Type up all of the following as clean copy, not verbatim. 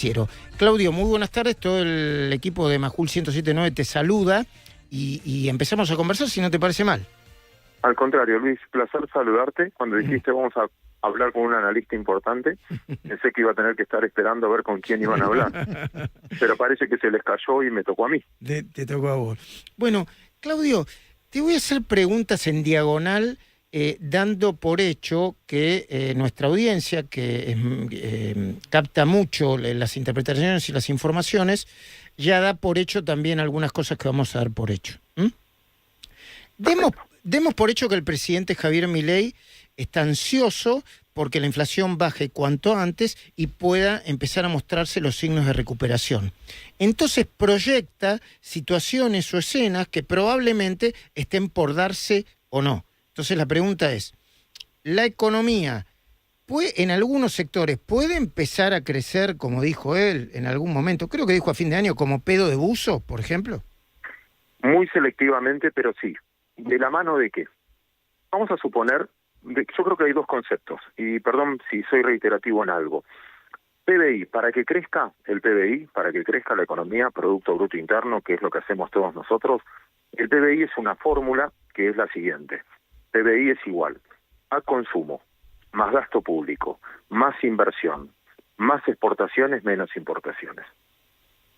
Ciero. Claudio, muy buenas tardes. Todo el equipo de Majul 107.9 te saluda y empezamos a conversar, si no te parece mal. Al contrario, Luis, placer saludarte. Cuando dijiste vamos a hablar con un analista importante, pensé que iba a tener que estar esperando a ver con quién iban a hablar. Pero parece que se les cayó y me tocó a mí. Te tocó a vos. Bueno, Claudio, te voy a hacer preguntas en diagonal, dando por hecho que nuestra audiencia, que capta mucho las interpretaciones y las informaciones, ya da por hecho también algunas cosas que vamos a dar por hecho. Demos por hecho que el presidente Javier Milei está ansioso porque la inflación baje cuanto antes y pueda empezar a mostrarse los signos de recuperación. Entonces proyecta situaciones o escenas que probablemente estén por darse o no. Entonces la pregunta es, ¿la economía en algunos sectores puede empezar a crecer, como dijo él en algún momento? Creo que dijo a fin de año, como pedo de buzo, por ejemplo. Muy selectivamente, pero sí. ¿De la mano de qué? Vamos a suponer, yo creo que hay dos conceptos, y perdón si soy reiterativo en algo. PBI, para que crezca el PBI, para que crezca la economía, Producto Bruto Interno, que es lo que hacemos todos nosotros, el PBI es una fórmula que es la siguiente. PBI es igual a consumo, más gasto público, más inversión, más exportaciones, menos importaciones.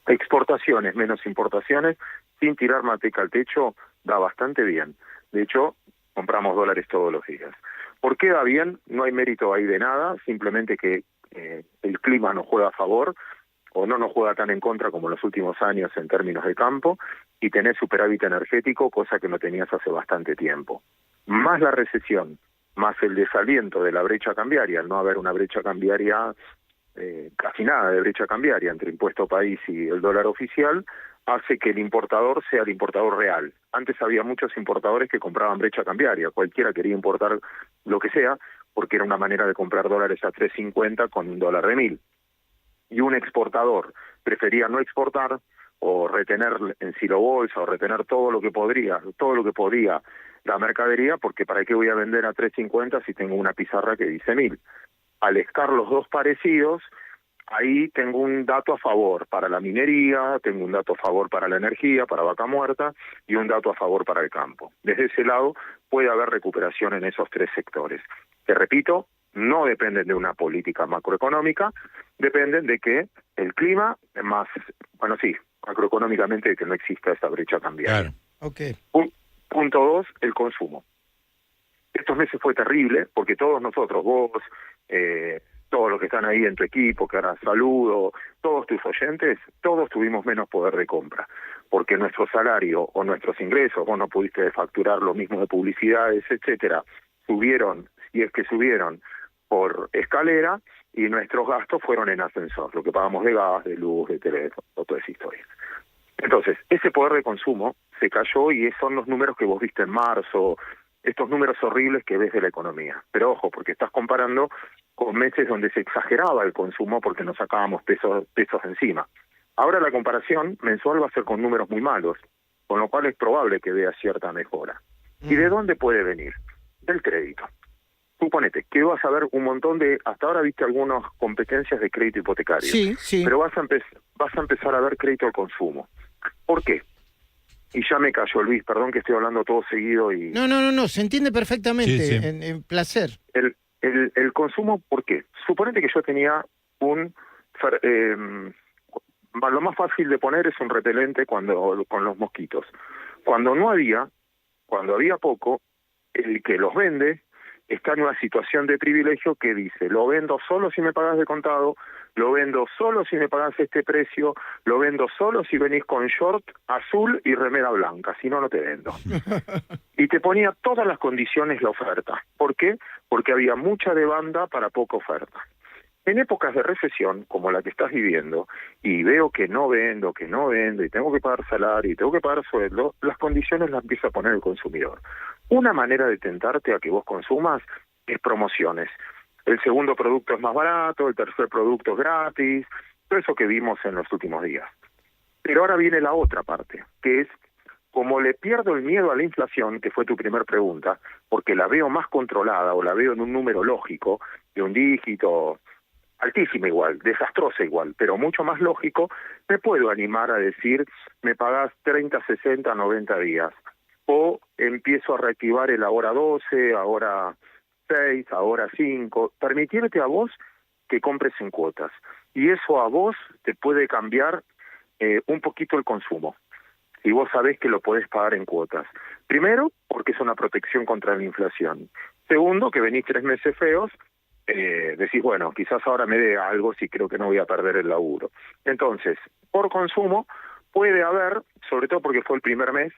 Exportaciones menos importaciones, sin tirar manteca al techo, da bastante bien. De hecho, compramos dólares todos los días. ¿Por qué da bien? No hay mérito ahí de nada, simplemente que el clima nos juega a favor, o no nos juega tan en contra como en los últimos años en términos de campo, y tenés superávit energético, cosa que no tenías hace bastante tiempo. Más la recesión, más el desaliento de la brecha cambiaria, al no haber una brecha cambiaria, casi nada de brecha cambiaria entre impuesto país y el dólar oficial, hace que el importador sea el importador real. Antes había muchos importadores que compraban brecha cambiaria, cualquiera quería importar lo que sea, porque era una manera de comprar dólares a 3.50 con un dólar de 1.000. Y un exportador prefería no exportar o retener en silobolsa o retener todo lo que podía la mercadería, porque ¿para qué voy a vender a 3.50 si tengo una pizarra que dice 1.000? Al estar los dos parecidos, ahí tengo un dato a favor para la minería, tengo un dato a favor para la energía, para Vaca Muerta, y un dato a favor para el campo. Desde ese lado puede haber recuperación en esos tres sectores. Te repito, no dependen de una política macroeconómica, dependen de que el clima, más, bueno sí, macroeconómicamente de que no exista esa brecha cambiaria. Claro. Okay. Punto 2, el consumo. Estos meses fue terrible porque todos nosotros, vos, todos los que están ahí en tu equipo, que ahora saludo, todos tus oyentes, todos tuvimos menos poder de compra, porque nuestro salario o nuestros ingresos, vos no pudiste facturar lo mismo de publicidades, etcétera, subieron, y es que subieron por escalera, y nuestros gastos fueron en ascensor, lo que pagamos de gas, de luz, de teléfono, toda esa historia. Entonces, ese poder de consumo se cayó y son los números que vos viste en marzo, estos números horribles que ves de la economía. Pero ojo, porque estás comparando con meses donde se exageraba el consumo porque nos sacábamos pesos encima. Ahora la comparación mensual va a ser con números muy malos, con lo cual es probable que vea cierta mejora. ¿Y de dónde puede venir? Del crédito. Suponete que vas a ver un montón de, hasta ahora viste algunas competencias de crédito hipotecario, sí. Pero vas a empezar a ver crédito al consumo. ¿Por qué? Y ya me cayó, Luis, perdón que estoy hablando todo seguido y... No, se entiende perfectamente, sí. En placer. El consumo, ¿por qué? Suponete que yo tenía lo más fácil de poner es un repelente con los mosquitos. Cuando había poco, el que los vende está en una situación de privilegio que dice, lo vendo solo si me pagas de contado, lo vendo solo si me pagas este precio, lo vendo solo si venís con short azul y remera blanca, si no, no te vendo. Y te ponía todas las condiciones la oferta. ¿Por qué? Porque había mucha demanda para poca oferta. En épocas de recesión, como la que estás viviendo, y veo que no vendo, y tengo que pagar salario, y tengo que pagar sueldo, las condiciones las empieza a poner el consumidor. Una manera de tentarte a que vos consumas es promociones. El segundo producto es más barato, el tercer producto es gratis, todo eso que vimos en los últimos días. Pero ahora viene la otra parte, que es, como le pierdo el miedo a la inflación, que fue tu primer pregunta, porque la veo más controlada o la veo en un número lógico, de un dígito, altísima igual, desastrosa igual, pero mucho más lógico, me puedo animar a decir, me pagás 30, 60, 90 días. O empiezo a reactivar el ahora 12, ahora 6, ahora 5. Permitirte a vos que compres en cuotas. Y eso a vos te puede cambiar un poquito el consumo. Y vos sabés que lo podés pagar en cuotas. Primero, porque es una protección contra la inflación. Segundo, que venís 3 meses feos, decís, bueno, quizás ahora me dé algo si creo que no voy a perder el laburo. Entonces, por consumo, puede haber, sobre todo porque fue el primer mes,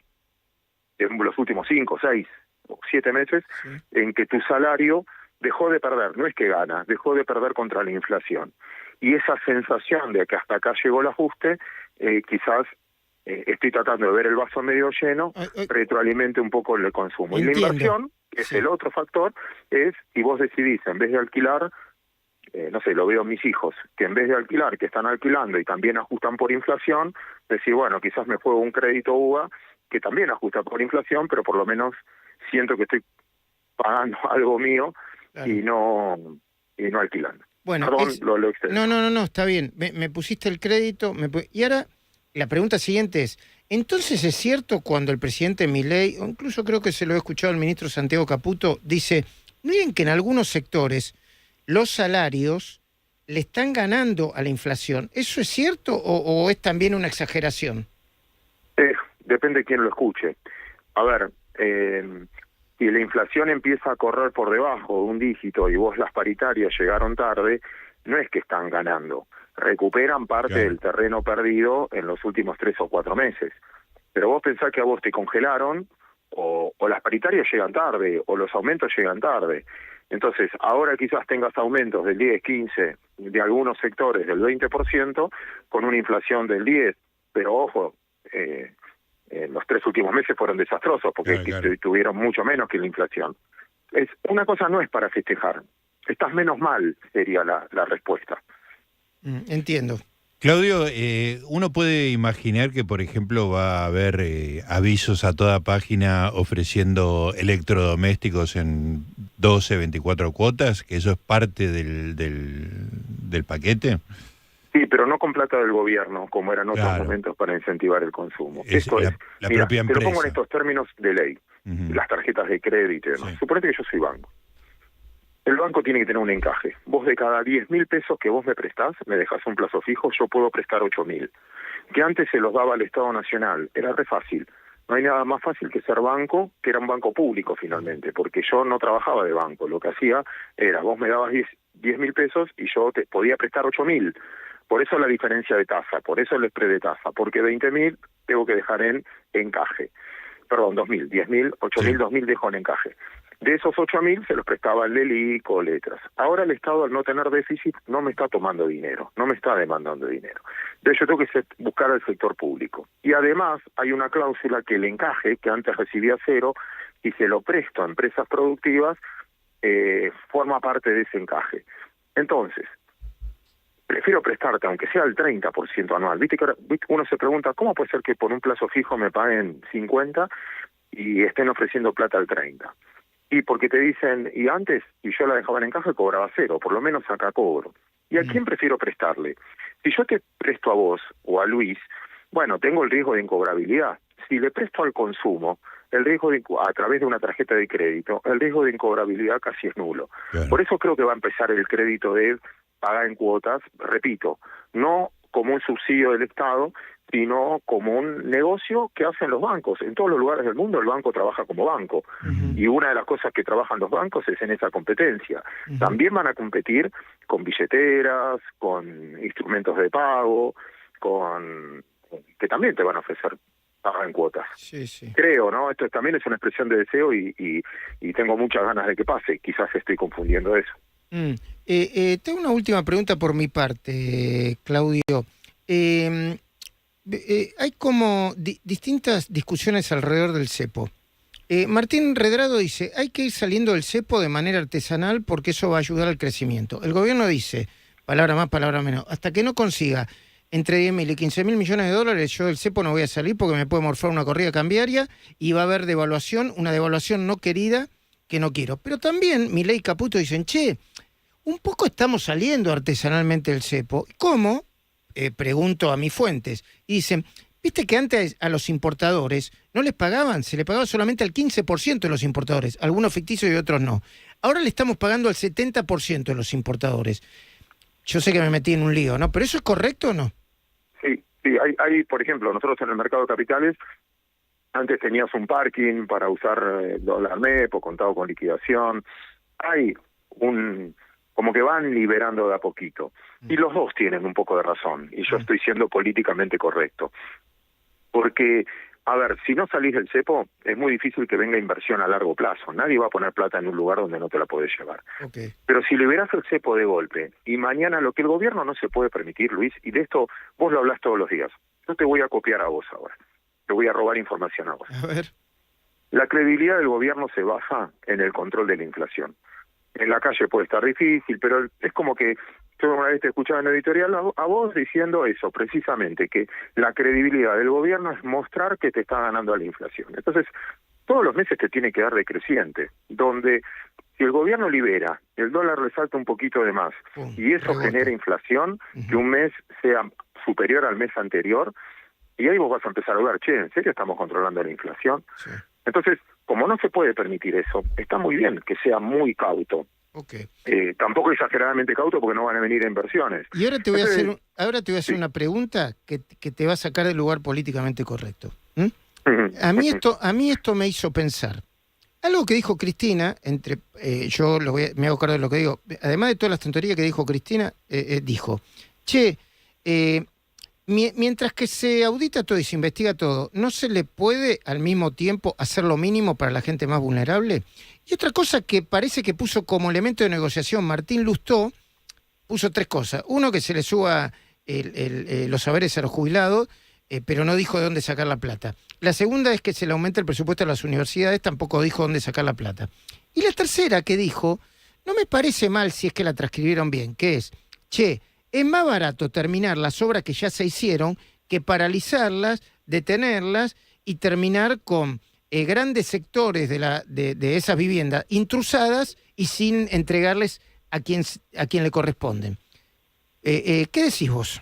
en los últimos 5, 6 o 7 meses, sí, en que tu salario dejó de perder, no es que gana, dejó de perder contra la inflación. Y esa sensación de que hasta acá llegó el ajuste, quizás estoy tratando de ver el vaso medio lleno, retroalimente un poco el consumo. Entiendo. Y la inversión, que es el otro factor, es si vos decidís, en vez de alquilar, no sé, lo veo en mis hijos, que en vez de alquilar, que están alquilando y también ajustan por inflación, decir, bueno, quizás me juego un crédito UVA que también ajusta por inflación, pero por lo menos siento que estoy pagando algo mío, claro, y no alquilando. Bueno, perdón, no, está bien. Me pusiste el crédito. Y ahora la pregunta siguiente es, ¿entonces es cierto cuando el presidente Milei, o incluso creo que se lo he escuchado al ministro Santiago Caputo, dice, miren que en algunos sectores los salarios le están ganando a la inflación? ¿Eso es cierto o es también una exageración? Depende de quién lo escuche. A ver, si la inflación empieza a correr por debajo de un dígito y vos las paritarias llegaron tarde, no es que están ganando. Recuperan parte del terreno perdido en los últimos 3 o 4 meses. Pero vos pensás que a vos te congelaron, o las paritarias llegan tarde, o los aumentos llegan tarde. Entonces, ahora quizás tengas aumentos del 10, 15, de algunos sectores del 20%, con una inflación del 10%. Pero ojo, los 3 últimos meses fueron desastrosos, porque tuvieron mucho menos que la inflación. Una cosa no es para festejar. Estás menos mal, sería la respuesta. Entiendo. Claudio, uno puede imaginar que, por ejemplo, va a haber avisos a toda página ofreciendo electrodomésticos en 12, 24 cuotas, que eso es parte del paquete. Sí, pero no con plata del gobierno, como eran otros momentos para incentivar el consumo. Esto es, la mira, propia empresa. Te lo pongo en estos términos de ley, las tarjetas de crédito y demás. Sí. Suponete que yo soy banco. El banco tiene que tener un encaje. Vos de cada 10.000 pesos que vos me prestás, me dejás un plazo fijo, yo puedo prestar 8.000. Que antes se los daba al Estado Nacional. Era re fácil. No hay nada más fácil que ser banco, que era un banco público finalmente, porque yo no trabajaba de banco. Lo que hacía era, vos me dabas 10.000 pesos y yo te podía prestar 8.000. Por eso la diferencia de tasa, por eso el spread de tasa, porque 20.000 tengo que dejar en encaje. Perdón, 2.000, 10.000, 8.000, sí. 2.000 dejo en encaje. De esos 8.000 se los prestaba el Lelic o letras. Ahora el Estado, al no tener déficit, no me está tomando dinero, no me está demandando dinero. Entonces yo tengo que buscar al sector público. Y además hay una cláusula que el encaje, que antes recibía 0, y se lo presto a empresas productivas, forma parte de ese encaje. Entonces, prefiero prestarte, aunque sea el 30% anual. Viste que uno se pregunta, ¿cómo puede ser que por un plazo fijo me paguen 50 y estén ofreciendo plata al 30? Y porque te dicen, y antes, y yo la dejaba en encaje, cobraba 0, por lo menos acá cobro. ¿Y a quién prefiero prestarle? Si yo te presto a vos o a Luis, bueno, tengo el riesgo de incobrabilidad. Si le presto al consumo, el riesgo a través de una tarjeta de crédito, el riesgo de incobrabilidad casi es nulo. Claro. Por eso creo que va a empezar el crédito de pagar en cuotas, repito, no como un subsidio del Estado, sino como un negocio que hacen los bancos. En todos los lugares del mundo el banco trabaja como banco. Y una de las cosas que trabajan los bancos es en esa competencia. También van a competir con billeteras, con instrumentos de pago, que también te van a ofrecer pagar en cuotas. Sí, sí. Creo, ¿no? Esto también es una expresión de deseo y tengo muchas ganas de que pase. Quizás estoy confundiendo eso. Tengo una última pregunta por mi parte, Claudio. Hay como distintas discusiones alrededor del cepo. Martín Redrado dice, hay que ir saliendo del cepo de manera artesanal porque eso va a ayudar al crecimiento. El gobierno dice, palabra más, palabra menos, hasta que no consiga entre 10.000 y 15.000 millones de dólares, yo del cepo no voy a salir porque me puede morfar una corrida cambiaria y va a haber devaluación, una devaluación no querida que no quiero. Pero también Milei y Caputo dicen, che, un poco estamos saliendo artesanalmente del cepo. ¿Cómo? Pregunto a mis fuentes. Y dicen, viste que antes a los importadores no les pagaban, se le pagaba solamente al 15% de los importadores, algunos ficticios y otros no. Ahora le estamos pagando al 70% de los importadores. Yo sé que me metí en un lío, ¿no? ¿Pero eso es correcto o no? Sí, hay, por ejemplo, nosotros en el mercado de capitales, antes tenías un parking para usar dólar MEP o contado con liquidación. Hay como que van liberando de a poquito. Y los dos tienen un poco de razón, y yo estoy siendo políticamente correcto. Porque, a ver, si no salís del cepo, es muy difícil que venga inversión a largo plazo. Nadie va a poner plata en un lugar donde no te la podés llevar. Okay. Pero si liberás el cepo de golpe, y mañana lo que el gobierno no se puede permitir, Luis, y de esto vos lo hablás todos los días, yo te voy a copiar a vos ahora. Te voy a robar información a vos. A ver. La credibilidad del gobierno se basa en el control de la inflación. En la calle puede estar difícil, pero es como que yo una vez te escuchaba en el editorial a vos diciendo eso, precisamente, que la credibilidad del gobierno es mostrar que te está ganando a la inflación. Entonces, todos los meses te tiene que dar decreciente, donde si el gobierno libera, el dólar le salta un poquito de más, y eso genera inflación, que un mes sea superior al mes anterior, y ahí vos vas a empezar a ver, che, ¿en serio estamos controlando la inflación? Sí. Entonces, como no se puede permitir eso, está muy bien que sea muy cauto. Okay. Tampoco exageradamente cauto porque no van a venir inversiones. Y ahora te voy a hacer, una pregunta que te va a sacar del lugar políticamente correcto. A mí esto me hizo pensar. Algo que dijo Cristina, me hago cargo de lo que digo, además de todas las tonterías que dijo Cristina, dijo, che, mientras que se audita todo y se investiga todo, ¿no se le puede al mismo tiempo hacer lo mínimo para la gente más vulnerable? Y otra cosa que parece que puso como elemento de negociación Martín Lustó, puso 3 cosas. Uno, que se le suba los saberes a los jubilados, pero no dijo de dónde sacar la plata. La segunda es que se le aumente el presupuesto a las universidades, tampoco dijo dónde sacar la plata. Y la tercera que dijo, no me parece mal si es que la transcribieron bien, que es, che, es más barato terminar las obras que ya se hicieron que paralizarlas, detenerlas y terminar con grandes sectores de esas viviendas intrusadas y sin entregarles a quien le corresponden. ¿Qué decís vos?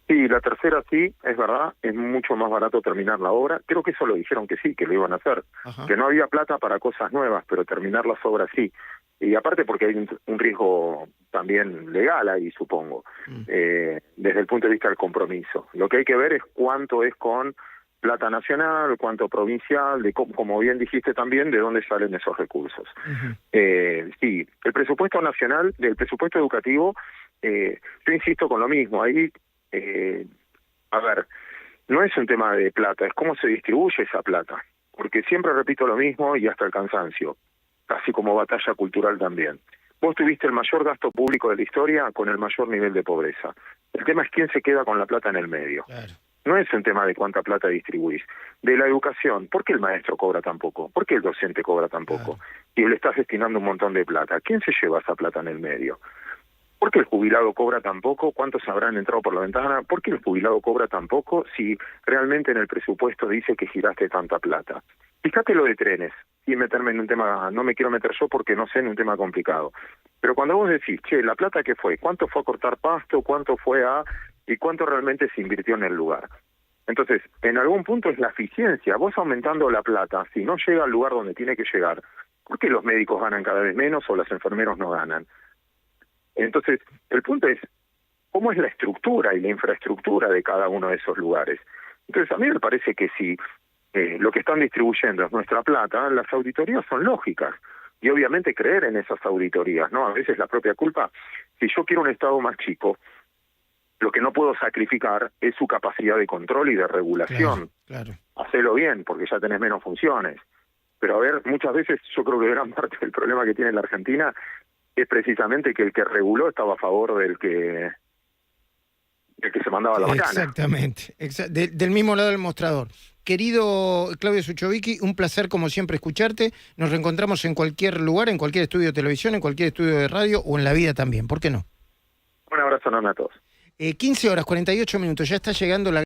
Sí, la tercera sí, es verdad, es mucho más barato terminar la obra. Creo que eso lo dijeron que sí, que lo iban a hacer. Ajá. Que no había plata para cosas nuevas, pero terminar las obras sí. Y aparte porque hay un riesgo también legal ahí, supongo, desde el punto de vista del compromiso. Lo que hay que ver es cuánto es con plata nacional, cuánto provincial, como bien dijiste también, de dónde salen esos recursos. Sí, el presupuesto nacional, del presupuesto educativo, yo insisto con lo mismo, ahí, a ver, no es un tema de plata, es cómo se distribuye esa plata, porque siempre repito lo mismo y hasta el cansancio, casi como batalla cultural también. Vos tuviste el mayor gasto público de la historia con el mayor nivel de pobreza. El tema es quién se queda con la plata en el medio. Claro. No es un tema de cuánta plata distribuís. De la educación, ¿por qué el maestro cobra tan poco? ¿Por qué el docente cobra tan poco? Claro. Y le estás destinando un montón de plata. ¿Quién se lleva esa plata en el medio? ¿Por qué el jubilado cobra tan poco? ¿Cuántos habrán entrado por la ventana? ¿Por qué el jubilado cobra tan poco si realmente en el presupuesto dice que giraste tanta plata? Fíjate lo de trenes, y meterme en un tema, no me quiero meter yo porque no sé, en un tema complicado. Pero cuando vos decís, che, ¿la plata qué fue? ¿Cuánto fue a cortar pasto? ¿Cuánto fue y cuánto realmente se invirtió en el lugar? Entonces, en algún punto es la eficiencia. Vos aumentando la plata, si no llega al lugar donde tiene que llegar, ¿por qué los médicos ganan cada vez menos o los enfermeros no ganan? Entonces, el punto es, ¿cómo es la estructura y la infraestructura de cada uno de esos lugares? Entonces, a mí me parece que si lo que están distribuyendo es nuestra plata, las auditorías son lógicas. Y obviamente creer en esas auditorías, ¿no? A veces la propia culpa, si yo quiero un Estado más chico, lo que no puedo sacrificar es su capacidad de control y de regulación. Claro. Hacelo bien, porque ya tenés menos funciones. Pero a ver, muchas veces yo creo que gran parte del problema que tiene la Argentina es precisamente que el que reguló estaba a favor del que se mandaba la bacana. Exactamente, del mismo lado del mostrador. Querido Claudio Suchovicki, un placer como siempre escucharte. Nos reencontramos en cualquier lugar, en cualquier estudio de televisión, en cualquier estudio de radio o en la vida también. ¿Por qué no? Un abrazo enorme a todos. 15 horas, 48 minutos. Ya está llegando la